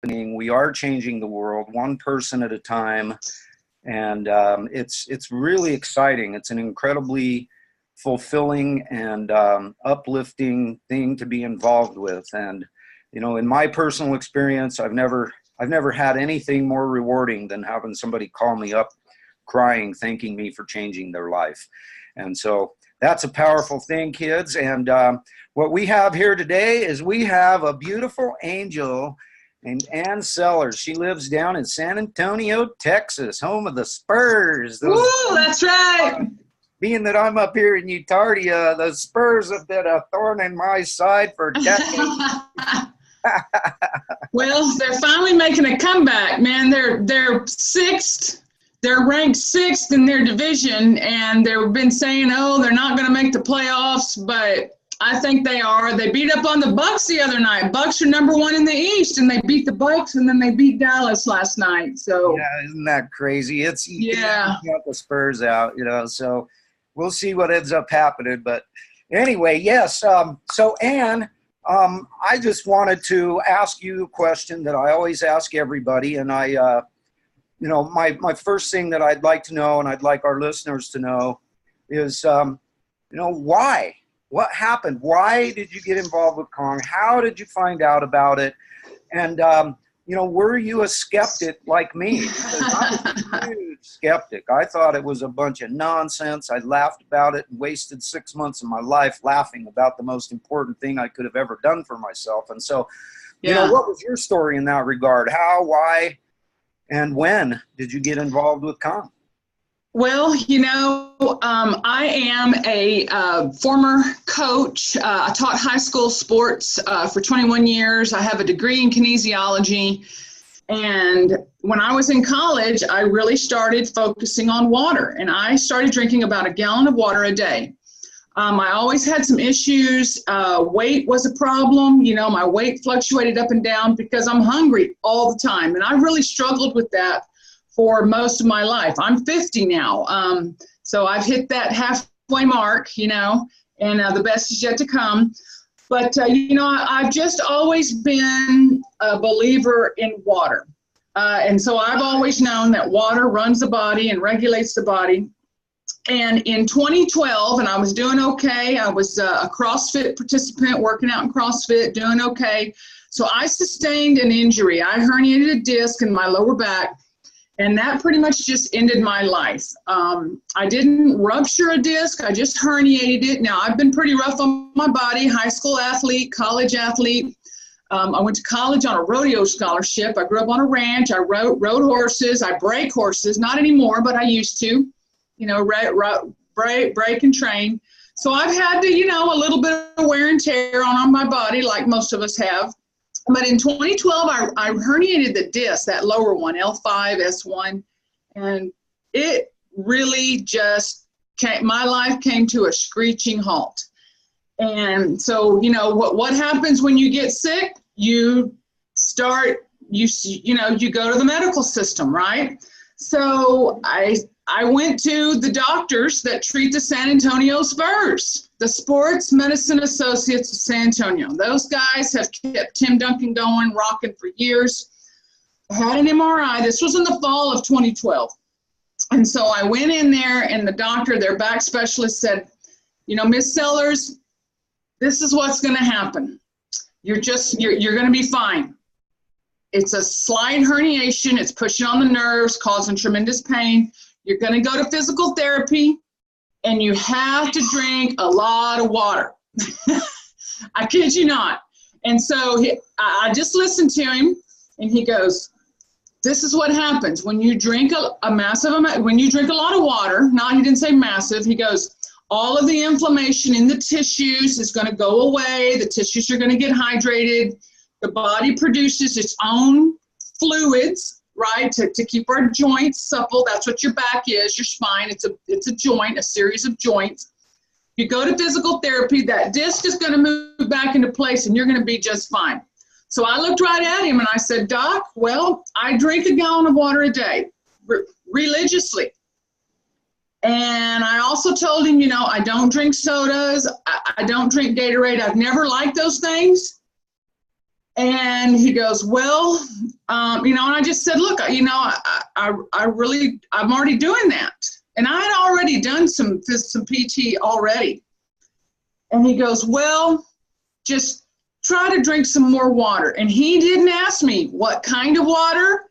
happening. We are changing the world one person at a time. And it's really exciting. It's an incredibly fulfilling and uplifting thing to be involved with. And, you know, in my personal experience, I've never had anything more rewarding than having somebody call me up crying, thanking me for changing their life. And so that's a powerful thing, kids. And what we have here today is we have a beautiful angel named Ann Sellers. She lives down in San Antonio, Texas, home of the Spurs. Woo, that's right. Being that I'm up here in Utardia, the Spurs have been a thorn in my side for decades. Well, they're finally making a comeback, man. They're sixth. They're ranked sixth in their division, and they've been saying, oh, they're not going to make the playoffs, but I think they are. They beat up on the Bucks the other night. Bucks are #1 in the East, and they beat the Bucks, and then they beat Dallas last night. So yeah, isn't that crazy? It's yeah, got the Spurs out, you know. So we'll see what ends up happening. But anyway, yes. So Ann, I just wanted to ask you a question that I always ask everybody, and you know, my first thing that I'd like to know, and I'd like our listeners to know, is you know, why? What happened? Why did you get involved with Kong? How did you find out about it? And, you know, were you a skeptic like me? Because I was a huge skeptic. I thought it was a bunch of nonsense. I laughed about it and wasted 6 months of my life laughing about the most important thing I could have ever done for myself. And so, you know, what was your story in that regard? How, why, and when did you get involved with Kong? Well, you know, I am a former coach. I taught high school sports for 21 years. I have a degree in kinesiology. And when I was in college, I really started focusing on water. And I started drinking about a gallon of water a day. I always had some issues. Weight was a problem. You know, my weight fluctuated up and down because I'm hungry all the time. And I really struggled with that for most of my life. I'm 50 now. So I've hit that halfway mark, you know, and the best is yet to come. But, you know, I've just always been a believer in water. And so I've always known that water runs the body and regulates the body. And in 2012, and I was doing okay. I was a CrossFit participant, working out in CrossFit, doing okay. So I sustained an injury. I herniated a disc in my lower back. And that pretty much just ended my life. I didn't rupture a disc, I just herniated it. Now, I've been pretty rough on my body, high school athlete, college athlete. I went to college on a rodeo scholarship. I grew up on a ranch. I rode horses. I break horses, not anymore, but I used to, you know, break and train. So I've had to, you know, a little bit of wear and tear on my body like most of us have. But in 2012, I herniated the disc, that lower one, L5, S1, and it really just my life came to a screeching halt. And so, you know, what happens when you get sick? You go to the medical system, right? So I went to the doctors that treat the San Antonio Spurs, the Sports Medicine Associates of San Antonio. Those guys have kept Tim Duncan going, rocking for years. I had an MRI. This was in the fall of 2012. And so I went in there, and the doctor, their back specialist, said, you know, Miss Sellers, this is what's going to happen. You're going to be fine. It's a slight herniation. It's pushing on the nerves, causing tremendous pain. You're going to go to physical therapy, and you have to drink a lot of water. I kid you not. And so I just listened to him, and he goes, this is what happens when you drink a massive amount, when you drink a lot of water. He didn't say massive. He goes, all of the inflammation in the tissues is going to go away. The tissues are going to get hydrated. The body produces its own fluids, right, to keep our joints supple. That's what your back is, your spine. It's a joint, a series of joints. You go to physical therapy, that disc is going to move back into place, and you're going to be just fine. So I looked right at him, and I said, Doc, well, I drink a gallon of water a day, religiously. And I also told him, you know, I don't drink sodas. I don't drink Gatorade. I've never liked those things. And he goes, well, you know, and I just said, look, you know, I'm already doing that. And I had already done some PT already. And he goes, well, just try to drink some more water. And he didn't ask me what kind of water,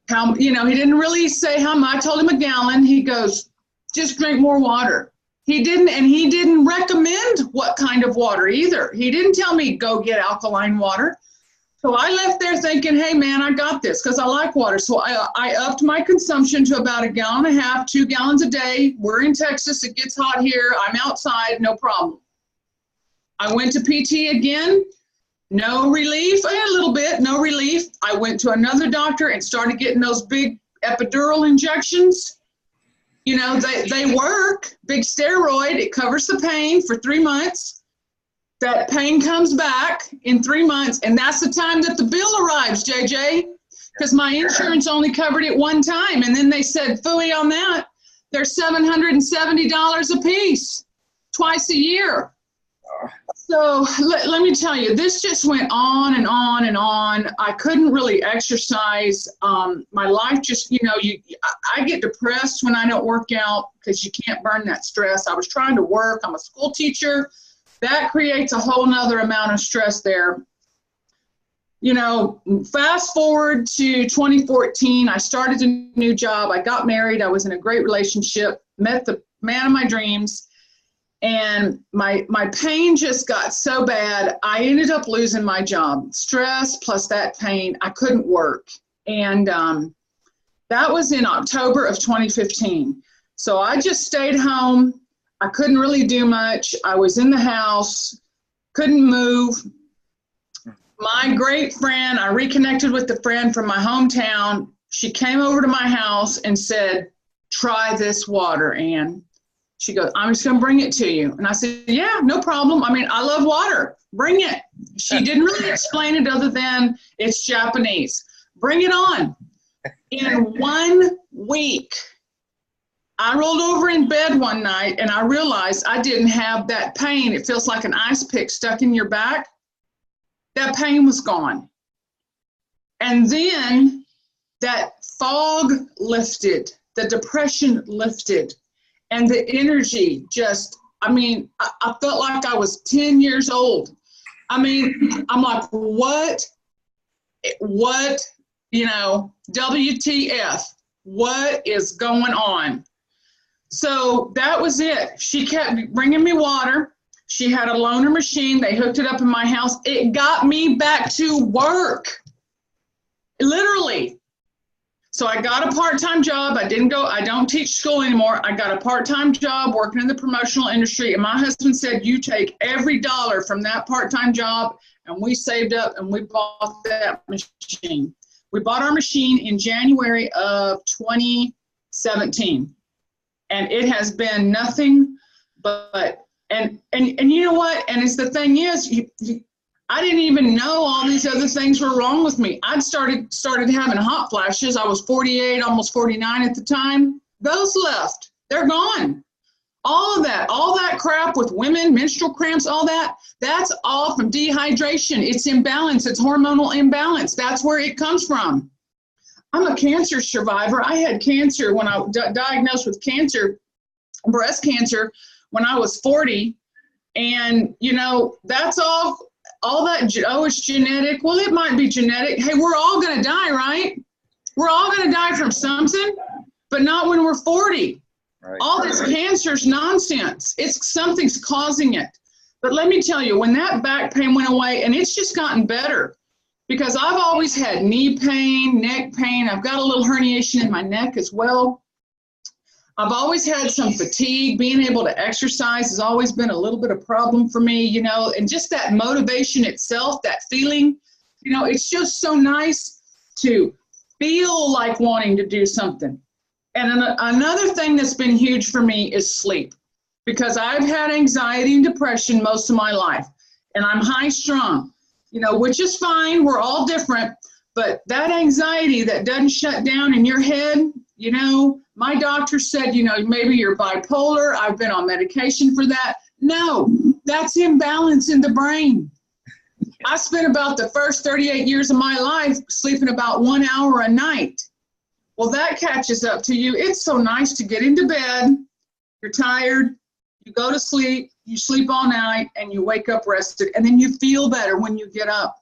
how, you know, he didn't really say how much. I told him a gallon. He goes, just drink more water. He didn't recommend what kind of water either. He didn't tell me go get alkaline water. So I left there thinking, hey man, I got this because I like water. So I upped my consumption to about 1.5 gallons, 2 gallons a day. We're in Texas, it gets hot here. I'm outside, no problem. I went to PT again, no relief, a little bit, no relief. I went to another doctor and started getting those big epidural injections. You know, they work, big steroid, it covers the pain for 3 months. That pain comes back in 3 months, and that's the time that the bill arrives, JJ, because my insurance only covered it one time, and then they said, phooey on that, they're $770 a piece, twice a year. So let me tell you, this just went on and on and on. I couldn't really exercise. My life just, you know, I get depressed when I don't work out because you can't burn that stress. I was trying to work. I'm a school teacher. That creates a whole nother amount of stress there. You know, fast forward to 2014, I started a new job. I got married. I was in a great relationship, met the man of my dreams. And my pain just got so bad, I ended up losing my job. Stress plus that pain, I couldn't work. And that was in October of 2015. So I just stayed home. I couldn't really do much. I was in the house, couldn't move. My great friend, I reconnected with the friend from my hometown. She came over to my house and said, try this water, Ann. She goes, I'm just going to bring it to you. And I said, yeah, no problem. I mean, I love water. Bring it. She didn't really explain it other than it's Japanese. Bring it on. In 1 week, I rolled over in bed one night and I realized I didn't have that pain. It feels like an ice pick stuck in your back. That pain was gone. And then that fog lifted, the depression lifted. And the energy just, I mean, I felt like I was 10 years old. I mean, I'm like, what, you know, WTF, what is going on? So that was it. She kept bringing me water. She had a loaner machine. They hooked it up in my house. It got me back to work, literally. So I got a part-time job. I don't teach school anymore. I got a part-time job working in the promotional industry. And my husband said, you take every dollar from that part-time job. And we saved up and we bought that machine. We bought our machine in January of 2017. And it has been nothing but, and you know what? And it's the thing is, I didn't even know all these other things were wrong with me. I'd started having hot flashes. I was 48, almost 49 at the time. Those left. They're gone. All of that, all that crap with women, menstrual cramps, all that, that's all from dehydration. It's imbalance. It's hormonal imbalance. That's where it comes from. I'm a cancer survivor. I had cancer when I diagnosed with cancer, breast cancer, when I was 40. And, you know, that's all that, oh, it's genetic. Well, it might be genetic. Hey, we're all going to die, right? We're all going to die from something, but not when we're 40. Right. All this cancer's nonsense. Something's causing it. But let me tell you, when that back pain went away, and it's just gotten better, because I've always had knee pain, neck pain. I've got a little herniation in my neck as well. I've always had some fatigue. Being able to exercise has always been a little bit of a problem for me, you know, and just that motivation itself, that feeling, you know, it's just so nice to feel like wanting to do something. And another thing that's been huge for me is sleep, because I've had anxiety and depression most of my life, and I'm high strung, you know, which is fine. We're all different, but that anxiety that doesn't shut down in your head, you know, my doctor said, you know, maybe you're bipolar. I've been on medication for that. No, that's imbalance in the brain. I spent about the first 38 years of my life sleeping about 1 hour a night. Well, that catches up to you. It's so nice to get into bed. You're tired. You go to sleep. You sleep all night and you wake up rested. And then you feel better when you get up.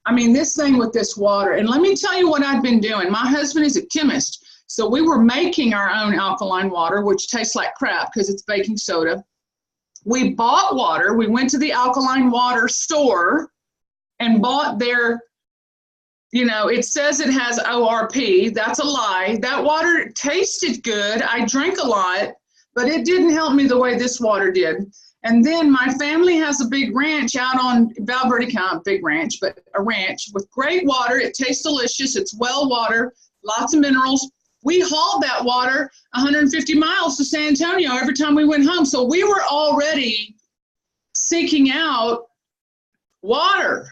I mean, this thing with this water. And let me tell you what I've been doing. My husband is a chemist. So we were making our own alkaline water, which tastes like crap because it's baking soda. We bought water. We went to the alkaline water store and bought their, you know, it says it has ORP. That's a lie. That water tasted good. I drank a lot, but it didn't help me the way this water did. And then my family has a big ranch out on Val Verde County, big ranch, but a ranch with great water. It tastes delicious. It's well water, lots of minerals. We hauled that water 150 miles to San Antonio every time we went home. So we were already seeking out water.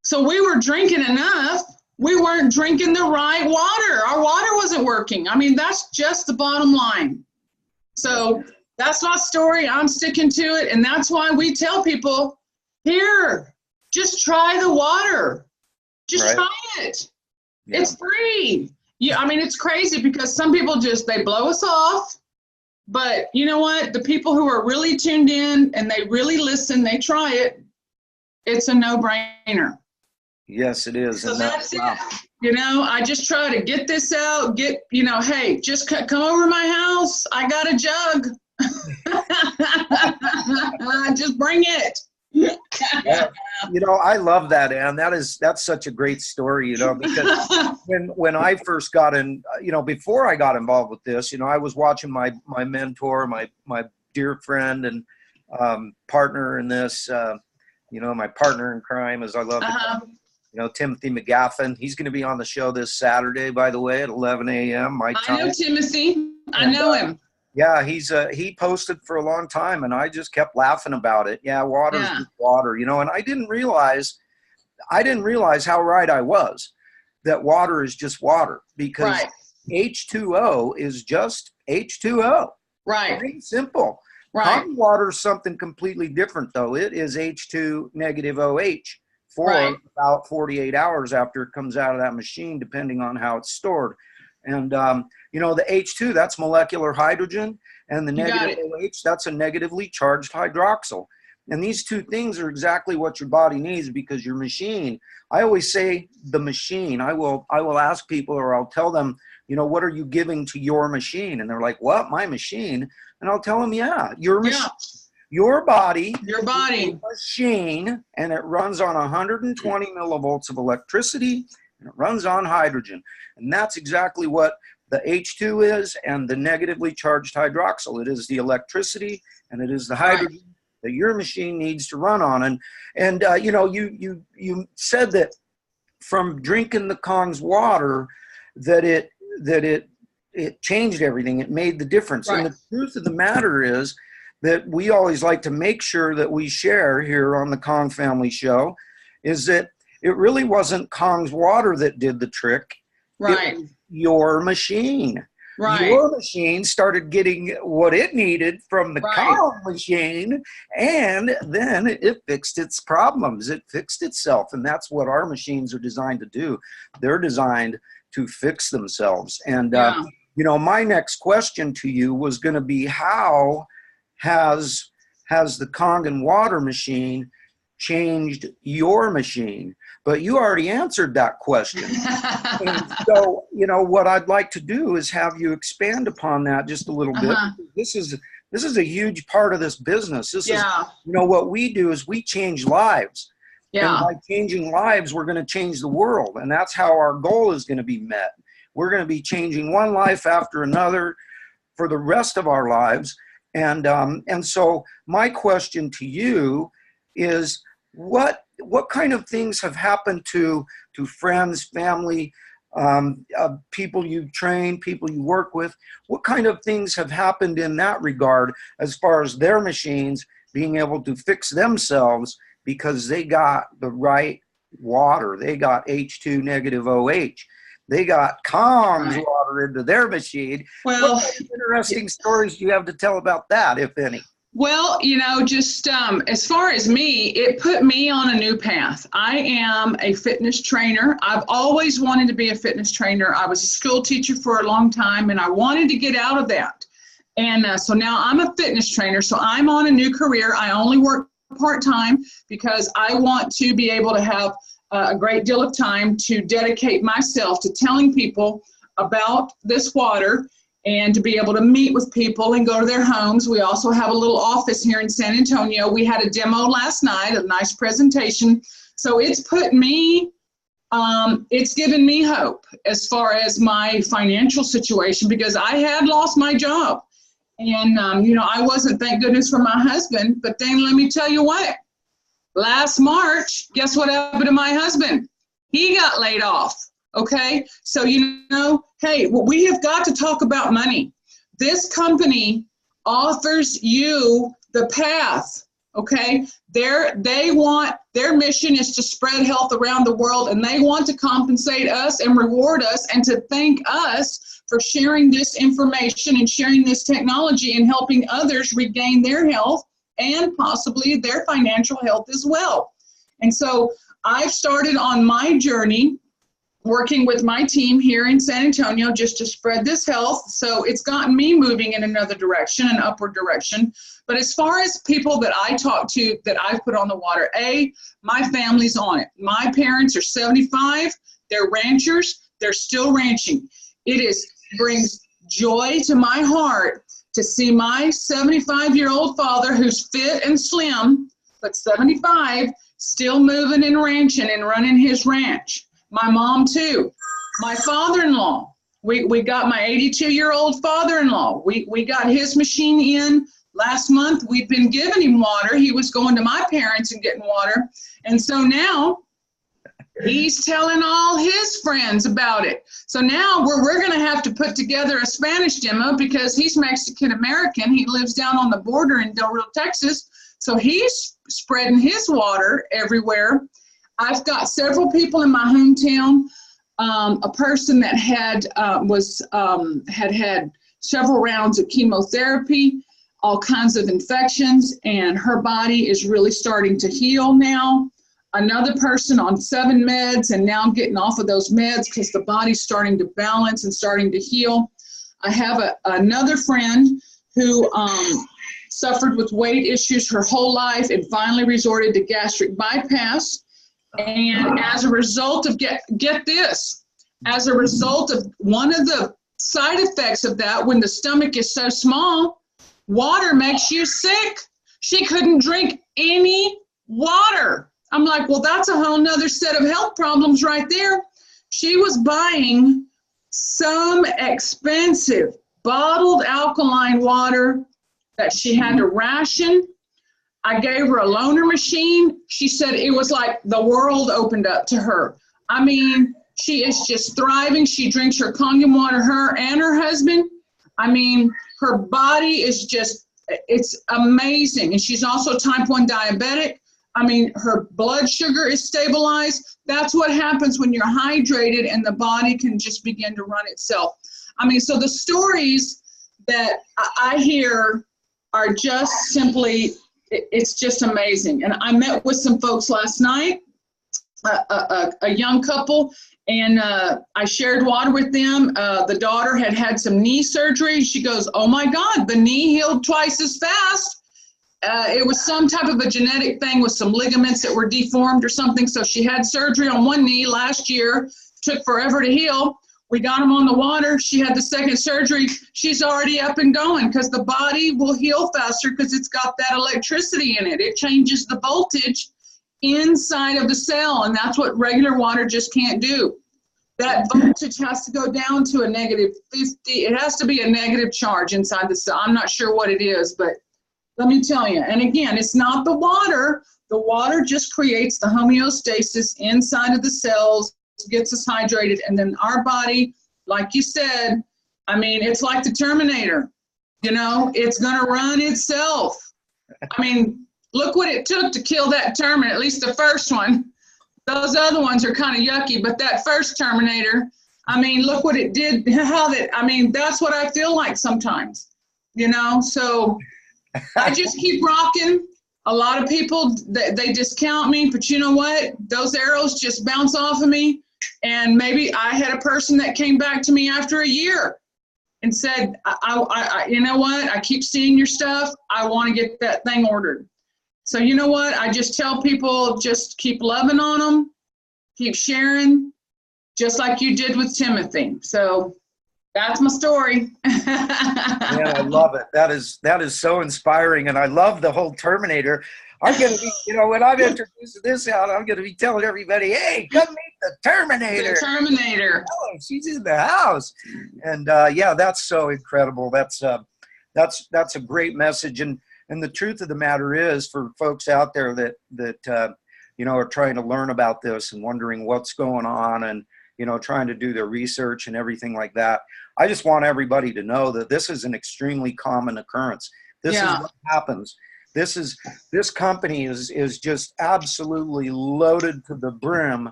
So we were drinking enough. We weren't drinking the right water. Our water wasn't working. I mean, that's just the bottom line. So that's my story. I'm sticking to it. And that's why we tell people, here, just try the water. Just try it. Yeah. It's free. Yeah, I mean, it's crazy because some people just, they blow us off. But you know what? The people who are really tuned in and they really listen, they try it. It's a no-brainer. Yes, it is. So that's it. You know, I just try to get this out, you know, hey, just come over to my house. I got a jug. Just bring it. Yeah. You know, I love that, Ann. That's such a great story, you know, because when I first got in, you know, before I got involved with this, you know, I was watching my mentor, my dear friend and partner in this, you know, my partner in crime, as I love to call him, you know, Timothy McGaffin. He's going to be on the show this Saturday, by the way, at 11 a.m. my time. I know Timothy. I know him. Yeah, he posted for a long time, and I just kept laughing about it. Yeah, water's just water, you know. And I didn't realize how right I was, that water is just water, because H2O is just H2O. Right. Very simple. Right. Common water is something completely different, though. It is H2 negative OH for about 48 hours after it comes out of that machine, depending on how it's stored. And, you know, the H2, that's molecular hydrogen, and the negative OH, that's a negatively charged hydroxyl. And these two things are exactly what your body needs, because your machine, I always say the machine, I will ask people, or I'll tell them, you know, what are you giving to your machine? And they're like, what, my machine? And I'll tell them, yeah, your machine. Your body is a machine, and it runs on 120 millivolts of electricity, and it runs on hydrogen. And that's exactly what the H2 is, and the negatively charged hydroxyl. It is the electricity, and it is the hydrogen that your machine needs to run on. And you know, you said that from drinking the Kong's water, that it changed everything. It made the difference. And the truth of the matter is that we always like to make sure that we share here on the Kong Family Show is that it really wasn't Kong's water that did the trick. It was your machine. Your machine started getting what it needed from the Kong machine, and then it fixed its problems. It fixed itself, and that's what our machines are designed to do. They're designed to fix themselves. And, you know, my next question to you was going to be, how has the Kangen water machine changed your machine? But you already answered that question. And so, you know, what I'd like to do is have you expand upon that just a little bit. This is a huge part of this business. This is, you know, what we do is we change lives. And by changing lives, we're going to change the world. And that's how our goal is going to be met. We're going to be changing one life after another for the rest of our lives. And so my question to you is, what kind of things have happened to friends, family, people you train, people you work with? What kind of things have happened in that regard as far as their machines being able to fix themselves because they got the right water? They got H2 negative OH. They got Kong's water into their machine. Well, what kind of interesting stories do you have to tell about that, if any? Well, just as far as me, it put me on a new path. I am a fitness trainer. I've always wanted to be a fitness trainer. I was a school teacher for a long time, and I wanted to get out of that. And so now I'm a fitness trainer. So I'm on a new career. I only work part-time because I want to be able to have a great deal of time to dedicate myself to telling people about this water and to be able to meet with people and go to their homes. We also have a little office here in San Antonio. We had a demo last night, a nice presentation. So it's put me, it's given me hope as far as my financial situation, because I had lost my job. And, I wasn't, thank goodness for my husband. But then let me tell you what, last March, guess what happened to my husband? He got laid off. Okay, so hey, we have got to talk about money. This company offers you the path. Okay, their mission is to spread health around the world, and they want to compensate us and reward us and to thank us for sharing this information and sharing this technology and helping others regain their health and possibly their financial health as well. And so I've started on my journey working with my team here in San Antonio just to spread this health. So it's gotten me moving in another direction, an upward direction. But as far as people that I talk to that I've put on the water, my family's on it. My parents are 75. They're ranchers. They're still ranching. It brings joy to my heart to see my 75-year-old father, who's fit and slim, but 75, still moving and ranching and running his ranch. My mom too. My father-in-law, we got my 82-year-old father-in-law. We got his machine in last month. We've been giving him water. He was going to my parents and getting water. And so now he's telling all his friends about it. So now we're going to have to put together a Spanish demo because he's Mexican-American. He lives down on the border in Del Rio, Texas. So he's spreading his water everywhere. I've got several people in my hometown, a person that had several rounds of chemotherapy, all kinds of infections, and her body is really starting to heal now. Another person on 7 meds and now getting off of those meds because the body's starting to balance and starting to heal. I have another friend who suffered with weight issues her whole life and finally resorted to gastric bypass. And as a result of, get this, as a result of one of the side effects of that, when the stomach is so small, water makes you sick. She couldn't drink any water. I'm like, well, that's a whole nother set of health problems right there. She was buying some expensive bottled alkaline water that she had to ration. I gave her a loaner machine. She said it was like the world opened up to her. I mean, she is just thriving. She drinks her Kangen water, her and her husband. I mean, her body is just, it's amazing. And she's also type 1 diabetic. I mean, her blood sugar is stabilized. That's what happens when you're hydrated and the body can just begin to run itself. I mean, so the stories that I hear are just simply, it's just amazing. And I met with some folks last night, a young couple, and I shared water with them. The daughter had some knee surgery. She goes, oh my God, the knee healed twice as fast. It was some type of a genetic thing with some ligaments that were deformed or something. So she had surgery on one knee last year, took forever to heal. We got them on the water. She had the second surgery. She's already up and going because the body will heal faster because it's got that electricity in it. It changes the voltage inside of the cell, and that's what regular water just can't do. That voltage has to go down to a negative 50. It has to be a negative charge inside the cell. I'm not sure what it is, but let me tell you. And again, it's not the water. The water just creates the homeostasis inside of the cells, gets us hydrated, and then our body, like you said, I mean, it's like the Terminator, you know, it's going to run itself. I mean, look what it took to kill that Terminator, at least the first one. Those other ones are kind of yucky, but that first Terminator, I mean, look what it did, I mean, that's what I feel like sometimes, you know, so I just keep rocking. A lot of people, they discount me, but you know what? Those arrows just bounce off of me. And maybe I had a person that came back to me after a year and said, you know what? I keep seeing your stuff. I want to get that thing ordered. So you know what? I just tell people, just keep loving on them, keep sharing, just like you did with Timothy. So that's my story. Yeah, I love it. That is so inspiring, and I love the whole Terminator. I'm going to be, when I'm introducing this out, I'm going to be telling everybody, hey, come meet the Terminator. The Terminator. Oh, she's in the house. And yeah, that's so incredible. That's a great message. And the truth of the matter is, for folks out there that are trying to learn about this and wondering what's going on, and trying to do their research and everything like that, I just want everybody to know that this is an extremely common occurrence. This is what happens. This company is just absolutely loaded to the brim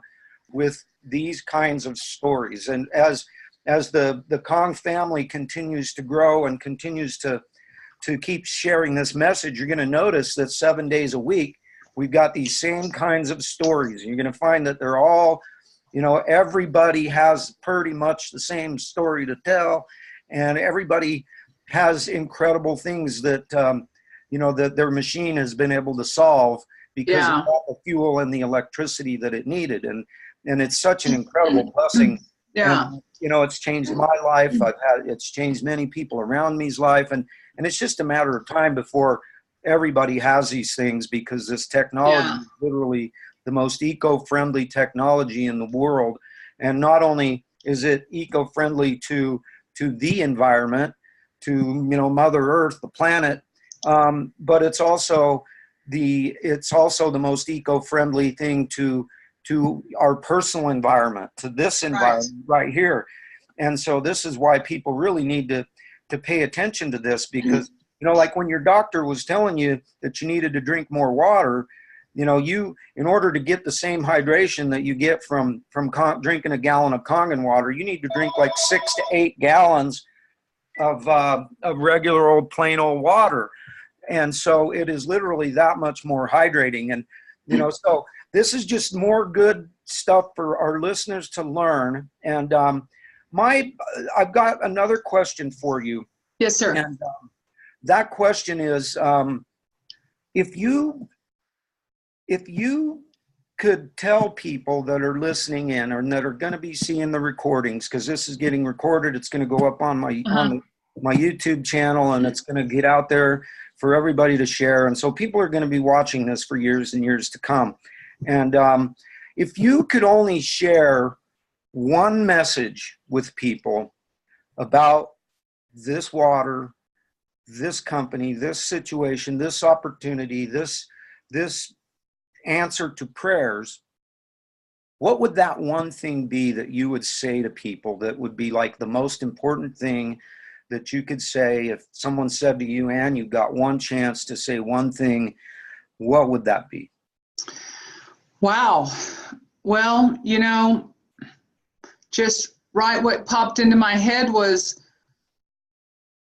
with these kinds of stories. And as the Kong family continues to grow and continues to keep sharing this message, you're going to notice that 7 days a week, we've got these same kinds of stories. You're going to find that they're all, everybody has pretty much the same story to tell, and everybody has incredible things that, that their machine has been able to solve because of the fuel and the electricity that it needed. And it's such an incredible blessing. Yeah. And, it's changed my life. It's changed many people around me's life. And it's just a matter of time before everybody has these things, because this technology is literally the most eco-friendly technology in the world. And not only is it eco-friendly to the environment, to Mother Earth, the planet, but it's also the most eco-friendly thing to our personal environment, to this environment right here. And so this is why people really need to pay attention to this, because like when your doctor was telling you that you needed to drink more water, you, in order to get the same hydration that you get from drinking a gallon of Kangen water, you need to drink like 6 to 8 gallons of regular old plain old water. And so it is literally that much more hydrating. And, so this is just more good stuff for our listeners to learn. And I've got another question for you. Yes, sir. And that question is, if you could tell people that are listening in, or that are going to be seeing the recordings, because this is getting recorded, it's going to go up on my YouTube channel, and it's going to get out there for everybody to share. And so people are going to be watching this for years and years to come. And if you could only share one message with people about this water, this company, this situation, this opportunity, this answer to prayers, what would that one thing be that you would say to people that would be like the most important thing that you could say? If someone said to you, Ann, you've got one chance to say one thing, what would that be? Wow. Well, just what popped into my head was,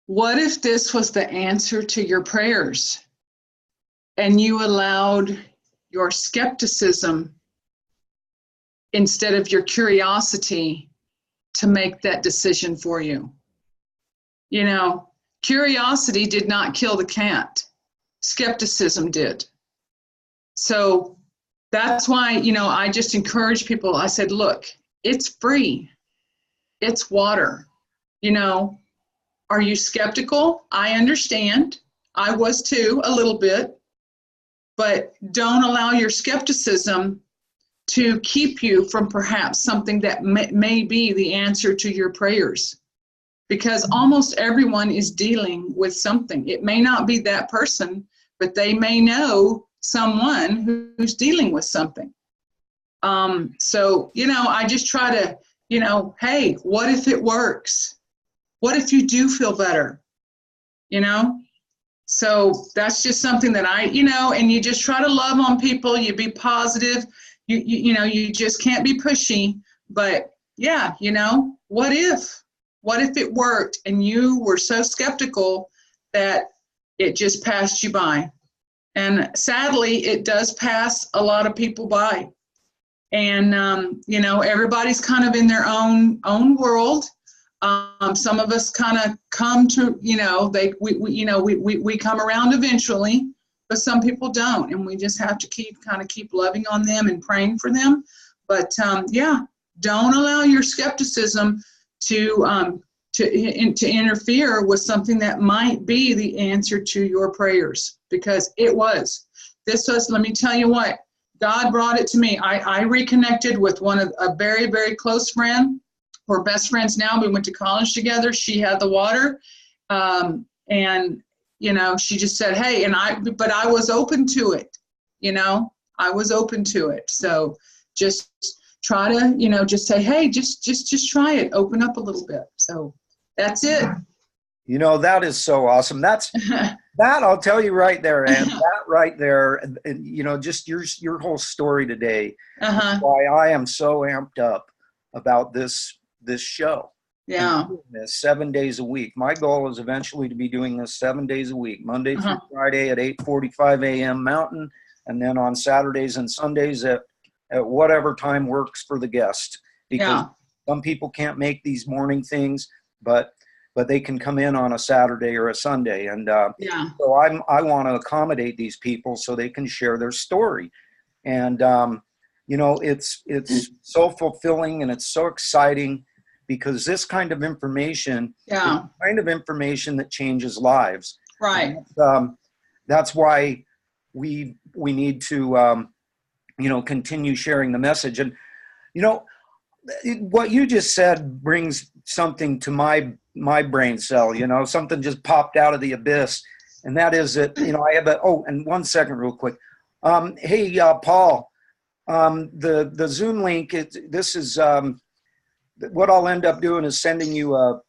what if this was the answer to your prayers, and you allowed your skepticism instead of your curiosity to make that decision for you? Curiosity did not kill the cat. Skepticism did. So that's why, I just encourage people. I said, look, it's free. It's water. Are you skeptical? I understand. I was too, a little bit. But don't allow your skepticism to keep you from perhaps something that may be the answer to your prayers. Because almost everyone is dealing with something. It may not be that person, but they may know someone who's dealing with something. So, I just try to, hey, what if it works? What if you do feel better? So that's just something that and you just try to love on people. You be positive. You just can't be pushy. But yeah, what if it worked and you were so skeptical that it just passed you by. And sadly, it does pass a lot of people by. And, everybody's kind of in their own world. Some of us kind of come to, we come around eventually, but some people don't. And we just have to keep loving on them and praying for them. But don't allow your skepticism to interfere with something that might be the answer to your prayers, because it was. Let me tell you what, God brought it to me. I reconnected with a very, very close friend. We're best friends now. We went to college together. She had the water. And she just said, hey, but I was open to it. I was open to it. So just try to, just say, hey, just try it. Open up a little bit. So that's it. That is so awesome. That I'll tell you right there, and that right there, and just your whole story today. Why I am so amped up about this show. Yeah. This 7 days a week. My goal is eventually to be doing this 7 days a week, Monday through Friday at 8:45 a.m. Mountain, and then on Saturdays and Sundays at whatever time works for the guest. Because some people can't make these morning things, but they can come in on a Saturday or a Sunday. And so I want to accommodate these people so they can share their story. And, it's so fulfilling and it's so exciting, because this kind of information is the kind of information that changes lives. Right. And, that's why we need to, continue sharing the message. And, what you just said brings something to my brain cell, something just popped out of the abyss. And that is that, I have and 1 second real quick. Hey, Paul, the Zoom link, this is, what I'll end up doing is sending you a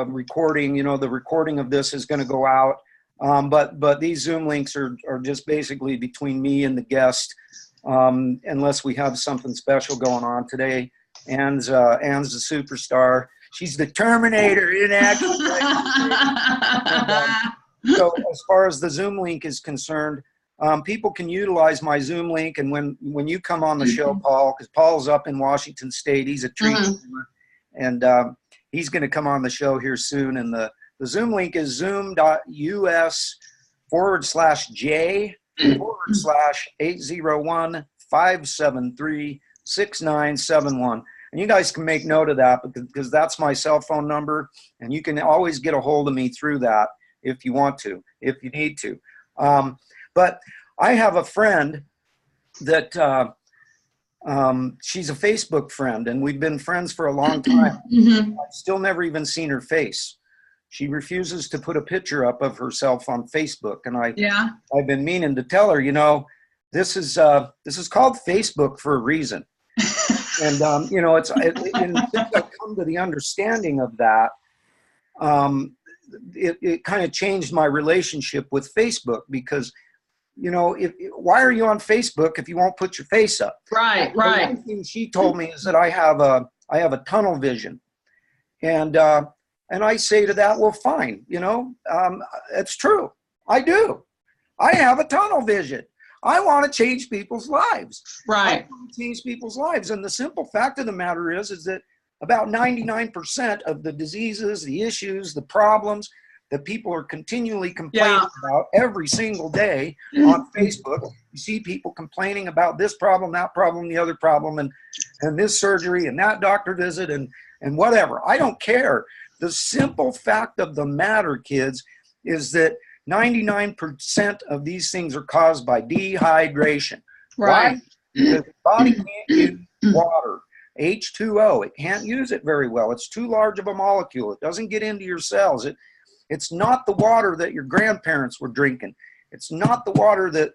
recording. The recording of this is going to go out. But these Zoom links are just basically between me and the guest, unless we have something special going on today. Ann's the superstar. She's the Terminator in action. So as far as the Zoom link is concerned, people can utilize my Zoom link. And when you come on the show, Paul, because Paul's up in Washington State, he's a tree climber, and he's going to come on the show here soon. And the Zoom link is zoom.us/J/801-573-6971. And you guys can make note of that, because that's my cell phone number, and you can always get a hold of me through that if you want to, if you need to. But I have a friend that she's a Facebook friend, and we've been friends for a long time. I've still never even seen her face. She refuses to put a picture up of herself on Facebook, and I've been meaning to tell her, this is called Facebook for a reason. And since I come to the understanding of that, it kind of changed my relationship with Facebook, because why are you on Facebook if you won't put your face up? Right. The one thing she told me is that I have a tunnel vision, and I say to that, well, fine, it's true. I do. I have a tunnel vision. I want to change people's lives. Right. I want to change people's lives, and the simple fact of the matter is that about 99% of the diseases, the issues, the problems that people are continually complaining about every single day on Facebook. You see people complaining about this problem, that problem, the other problem, and this surgery and that doctor visit and whatever. I don't care. The simple fact of the matter, kids, is that 99% of these things are caused by dehydration. Right. Why? Because the body can't use water. H2O, it can't use it very well. It's too large of a molecule. It doesn't get into your cells. It's not the water that your grandparents were drinking. It's not the water that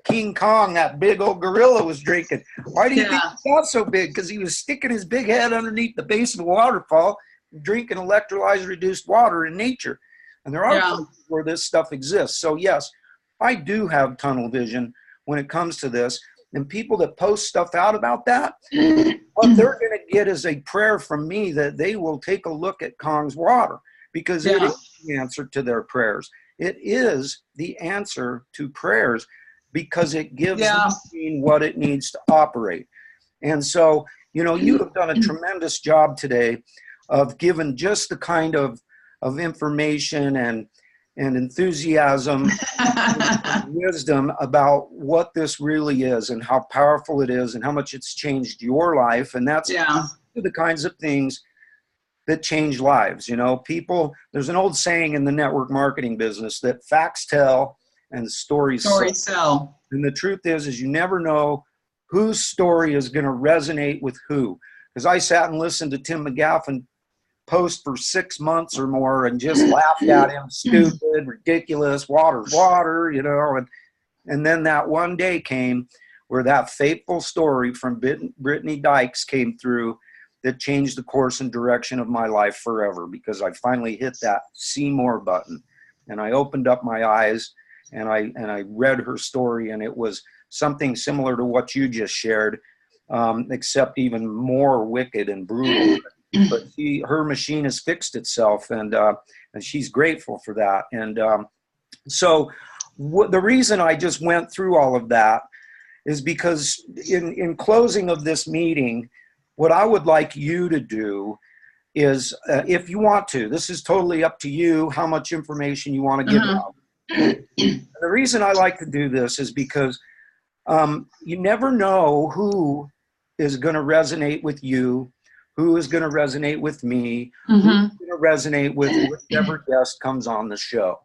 King Kong, that big old gorilla, was drinking. Why do you think he got so big? Because he was sticking his big head underneath the base of a waterfall, drinking electrolyte-reduced water in nature. And there are places where this stuff exists. So yes, I do have tunnel vision when it comes to this. And people that post stuff out about that, what they're going to get is a prayer from me that they will take a look at Kong's water, because it is the answer to their prayers. It is the answer to prayers because it gives Yeah. the machine what it needs to operate. And so, you know, you have done a tremendous job today of giving just the kind of information and enthusiasm and wisdom about what this really is and how powerful it is and how much it's changed your life. And that's the kinds of things that change lives. You know, people, there's an old saying in the network marketing business that facts tell and stories sell. And the truth is you never know whose story is going to resonate with who. Because I sat and listened to Tim McGaffin post for 6 months or more and just laughed at him, stupid, ridiculous, water's water, you know. And then that one day came where that fateful story from Brittany Dykes came through that changed the course and direction of my life forever, because I finally hit that see more button. And I opened up my eyes and I read her story, and it was something similar to what you just shared, except even more wicked and brutal. But her machine has fixed itself, and she's grateful for that. And so the reason I just went through all of that is because in closing of this meeting, what I would like you to do is, if you want to, this is totally up to you, how much information you want to give out. The reason I like to do this is because you never know who is going to resonate with you, who is going to resonate with me, who's going to resonate with whichever guest comes on the show.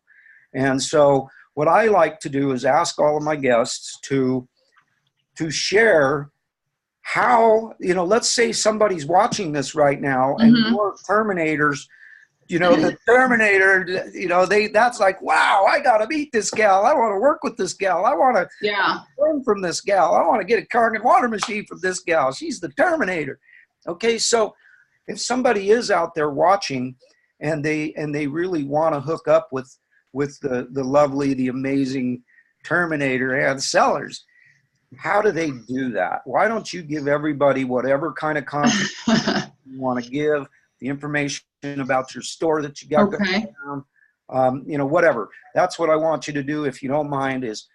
And so what I like to do is ask all of my guests to share how, you know, let's say somebody's watching this right now and your Terminators, you know, the Terminator, you know, that's like, wow, I got to meet this gal. I want to work with this gal. I want to learn from this gal. I want to get a car and water machine from this gal. She's the Terminator. Okay, so if somebody is out there watching and they really want to hook up with the lovely, the amazing Terminator and Sellers, how do they do that? Why don't you give everybody whatever kind of content you want to give, the information about your store that you got going on, you know, whatever. That's what I want you to do, if you don't mind, is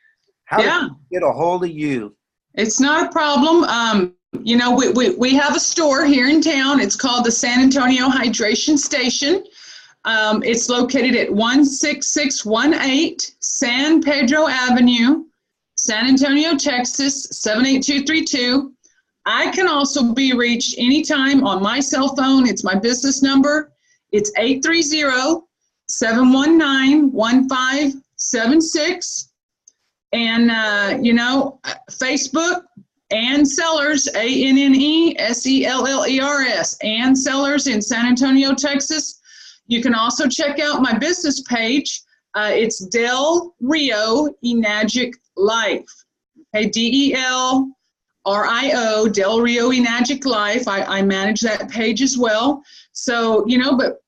how to get a hold of you. It's not a problem. You know, we have a store here in town. It's called the San Antonio Hydration Station. It's located at 16618 San Pedro Avenue, San Antonio, Texas, 78232. I can also be reached anytime on my cell phone. It's my business number. It's 830-719-1576. And, you know, Facebook, and Sellers, ANNESELLERS, and Sellers in San Antonio, Texas. You can also check out my business page. It's Del Rio Enagic Life. Okay, DELRIO, Del Rio Enagic Life. I manage that page as well. So, you know, but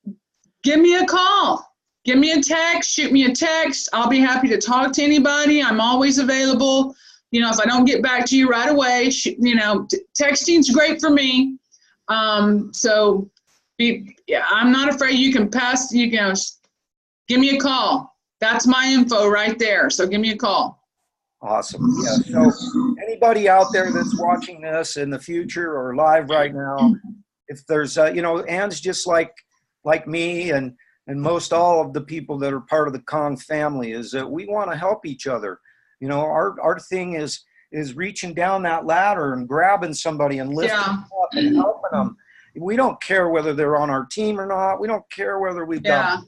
give me a call. Give me a text. Shoot me a text. I'll be happy to talk to anybody. I'm always available. You know, if I don't get back to you right away, you know, texting's great for me. So I'm not afraid. You can pass, you know, give me a call. That's my info right there. So give me a call. Awesome. Yeah. So anybody out there that's watching this in the future or live right now, if there's, you know, Ann's just like me and most all of the people that are part of the Kong family, is that we want to help each other. You know, our thing is reaching down that ladder and grabbing somebody and lifting them up and helping them. We don't care whether they're on our team or not. We don't care whether we've got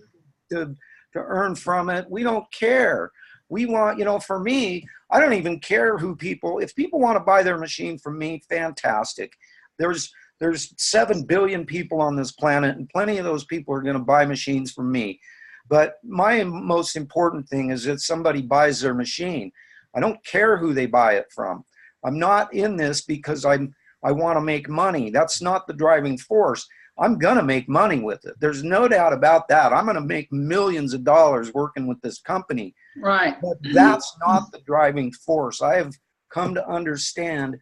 to earn from it. We don't care. We want, you know, for me, I don't even care who people, if people want to buy their machine from me, fantastic. There's 7 billion people on this planet, and plenty of those people are going to buy machines from me. But my most important thing is that somebody buys their machine. I don't care who they buy it from. I'm not in this because I want to make money. That's not the driving force. I'm going to make money with it. There's no doubt about that. I'm going to make millions of dollars working with this company. Right. But that's not the driving force. I have come to understand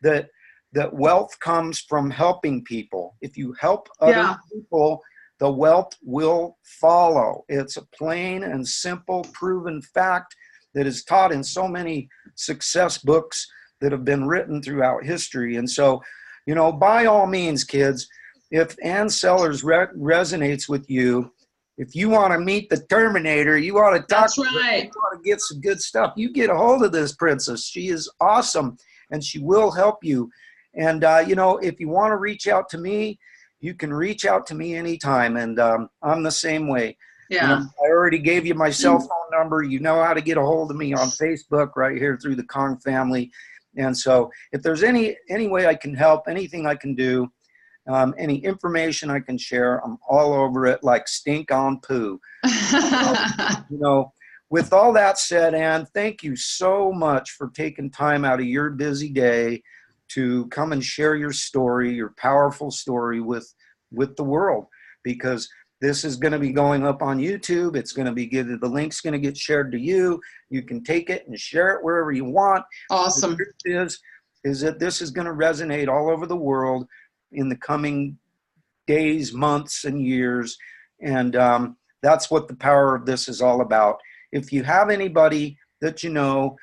that wealth comes from helping people. If you help other people, the wealth will follow. It's a plain and simple proven fact that is taught in so many success books that have been written throughout history. And so, you know, by all means, kids, if Ann Sellers resonates with you, if you want to meet the Terminator, you want to talk, That's right. you want to get some good stuff, you get a hold of this princess. She is awesome, and she will help you. And, you know, if you want to reach out to me, you can reach out to me anytime. And I'm the same way. Yeah. You know, I already gave you my cell phone number. You know how to get a hold of me on Facebook right here through the Kong family. And so if there's any way I can help, anything I can do, any information I can share, I'm all over it like stink on poo. You know, with all that said, Ann, thank you so much for taking time out of your busy day to come and share your story, your powerful story with the world, because this is going to be going up on YouTube. It's going to be the link's going to get shared to you. You can take it and share it wherever you want. Awesome. The truth is that this is going to resonate all over the world in the coming days, months, and years. And that's what the power of this is all about. If you have anybody that you know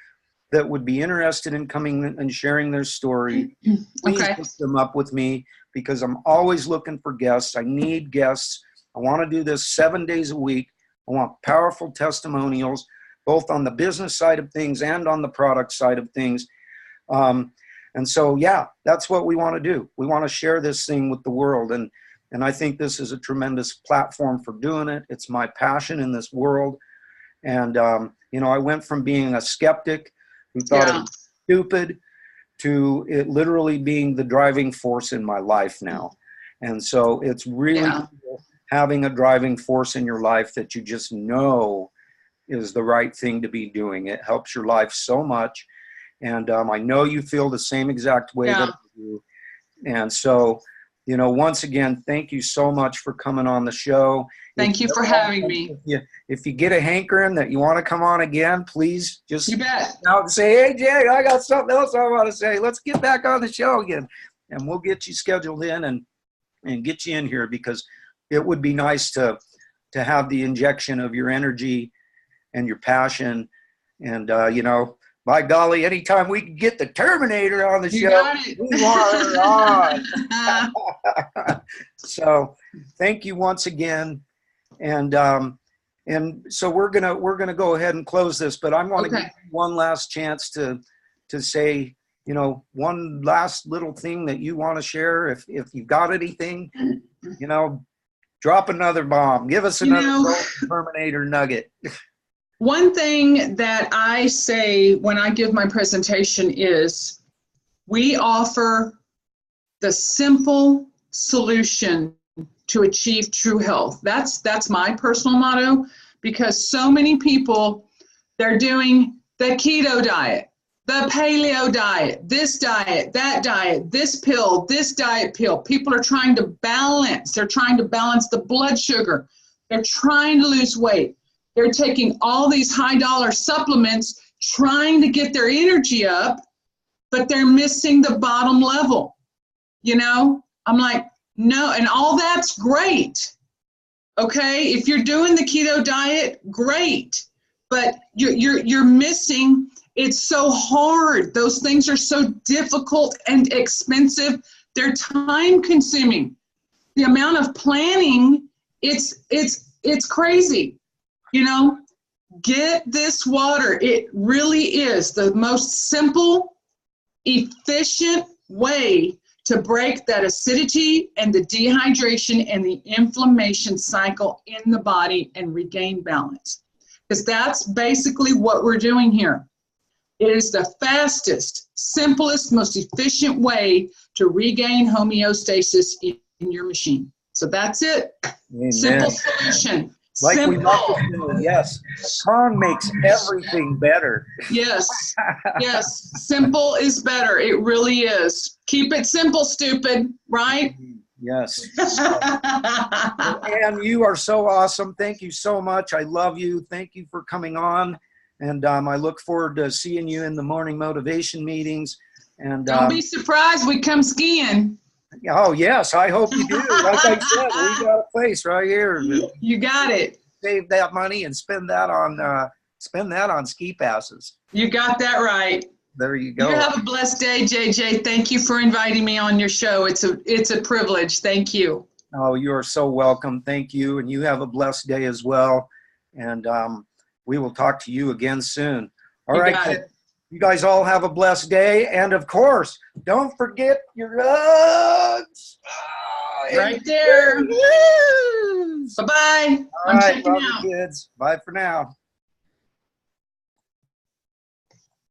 that would be interested in coming and sharing their story, please hook them up with me, because I'm always looking for guests. I need guests. I want to do this 7 days a week. I want powerful testimonials, both on the business side of things and on the product side of things. And so, yeah, that's what we want to do. We want to share this thing with the world. And I think this is a tremendous platform for doing it. It's my passion in this world. And, you know, I went from being a skeptic who thought it was stupid to it literally being the driving force in my life now. And so it's really cool having a driving force in your life that you just know is the right thing to be doing. It helps your life so much. And I know you feel the same exact way that I do. And so, you know, once again, thank you so much for coming on the show. Thank you for having me. If you get a hankering that you want to come on again, please just you bet. Out and say, hey, Jay, I got something else I want to say. Let's get back on the show again. And we'll get you scheduled in and get you in here, because it would be nice to have the injection of your energy and your passion. And, you know, by golly, anytime we can get the Terminator on the show, we want her on. So thank you once again. And so we're gonna go ahead and close this, but I want to give you one last chance to say, you know, one last little thing that you want to share. If you've got anything, you know, drop another bomb. Give us another Terminator nugget. One thing that I say when I give my presentation is we offer the simple solution to achieve true health. That's my personal motto, because so many people, they're doing the keto diet, the paleo diet, this pill, this diet pill. People are trying to balance. They're trying to balance the blood sugar. They're trying to lose weight. They're taking all these high dollar supplements, trying to get their energy up, but they're missing the bottom level. You know, I'm like, no, and all that's great. Okay, if you're doing the keto diet, great, but you're missing. It's so hard. Those things are so difficult and expensive. They're time consuming. The amount of planning, it's crazy. You know, get this water. It really is the most simple, efficient way to break that acidity and the dehydration and the inflammation cycle in the body and regain balance. Because that's basically what we're doing here. It is the fastest, simplest, most efficient way to regain homeostasis in your machine. So that's it. Amen. Simple solution. Like simple. We always do, yes. Kong makes everything better. Yes, yes. Simple is better. It really is. Keep it simple, stupid, right? Yes. And you are so awesome. Thank you so much. I love you. Thank you for coming on. And I look forward to seeing you in the morning motivation meetings. And don't be surprised we come skiing. Oh, yes, I hope you do. Like I said, we got a place right here. You got it. Save that money and spend that on ski passes. You got that right. There you go. You have a blessed day, JJ. Thank you for inviting me on your show. It's a privilege. Thank you. Oh, you are so welcome. Thank you. And you have a blessed day as well. And we will talk to you again soon. All right. You guys all have a blessed day. And of course, don't forget your rugs. Right there. Bye-bye. All right, love you, kids. Bye for now.